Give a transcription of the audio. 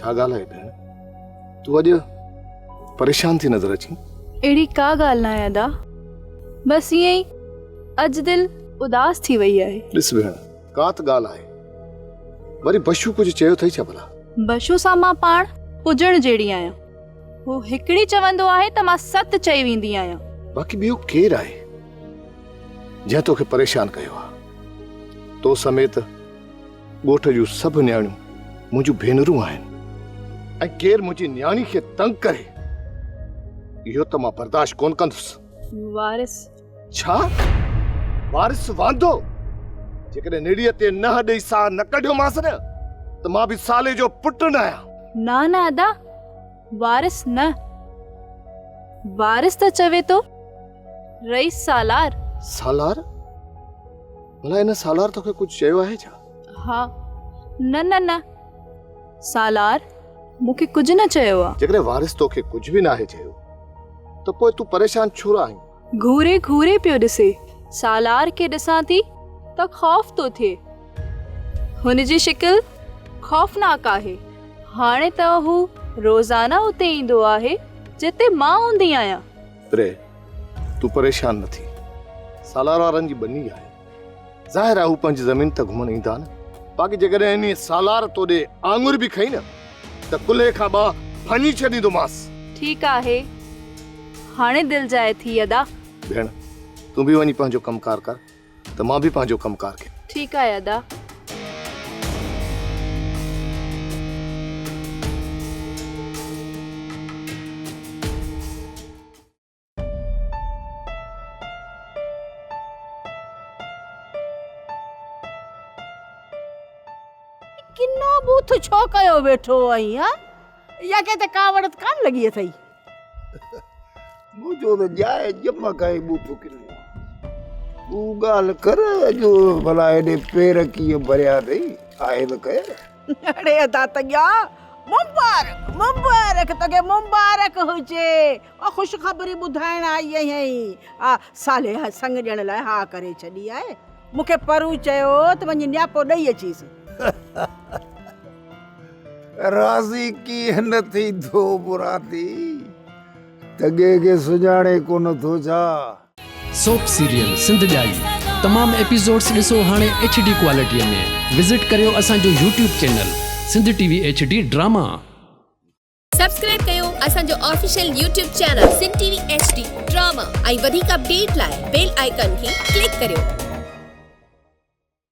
छा ॻाल्हि आहे भेण? तूं अॼु परेशान थी नज़र अची। अहिड़ी का ॻाल्हि न आहे अदा, बसि ईअं ई अॼु दिलि उदास थी वई आहे। ॾिस भेण, का त ॻाल्हि आहे, वरी बशू कुझु चयो अथई छा भला? बशू सां मां पाण पुॼण जहिड़ी आहियां। हू हिकिड़ी चवंदो आहे त मां सत चई वेंदी आहियां। बाक़ी ॿियो केरु आहे जंहिं तोखे परेशान कयो आहे? तो समेत ॻोठ जूं सभु न्याणियूं मुंहिंजूं भेनरूं आहिनि, ऐं केरु मुंहिंजी न्याणी खे तंग करे इहो त मां बर्दाश्त कोन कंदुसि। वारिस। छा वारिस वांदो? जेकॾहिं निड़ीअ ते न ॾेई साह न कढियोमांसि न त मां बि साले जो पुटु न आहियां। न अदा, वारिस न, वारिस त चवे तो रईस सालार। सालार? भला इन सालार तोखे कुझु चयो आहे छा? हा, न न न, सालार मूंखे कुझु न चयो आहे। जेकॾहिं वारिस तोखे कुझु बि नाहे चयो त पोइ तूं परेशान छो आहीं? घूरे घूरे पियो ॾिसे। सालार खे ॾिसां थी त ख़ौफ़ तो थिए। हुनजी शिकिल ख़ौफ़नाक आहे। हाणे त हू रोज़ाना उते ईंदो आहे जिते मां हूंदी आहियां। रे, तूं परेशान न थी। सालार वारनि जी बनी आहे, ज़ाहिर आहे हू पंहिंजी ज़मीन त घुमण ईंदा न। बाक़ी जेकॾहिं इन सालार तोॾे आङुर बि खई न त कुल्हे खां ॿ फनी छॾींदोमांसि। ठीकु आहे, हाणे दिलि जाए थी अदा। भेण, तूं बि वञी पंहिंजो कमकार कर त मां बि पंहिंजो कमकार कयां। ठीकु आहे अदा। किन्नो बूथ छो कयो वेठो आई हा? या के ते कावड़त कान लगी थई? मुझो तो जाए जमा काई बूथ किन्नो। तू गाल कर जो भला एडे पैर की भरिया थई आए न कह। अरे अदा तया मुबारक मुबारक तके मुबारक हुजे। ओ खुश खबरी बुधाइण आई हई। आ साले संग ॼण लाइ हा करे छडी आहे। मुखे परू चयो त वञी न्यापो ॾई अचीस। राज़ी की न थी दो बुराती तगे के सुजाने कोन थो छा। सोप सीरियल सिंध जाई तमाम एपिसोड्स ॾिसो हाणे HD क्वालिटीअ में। विजिट करियो असांजो YouTube channel Sindh TV HD drama. Subscribe कयो असांजो official YouTube channel Sindh TV HD drama ऐं वधीक अपडेट लाइ बेल आइकन खे क्लिक करियो।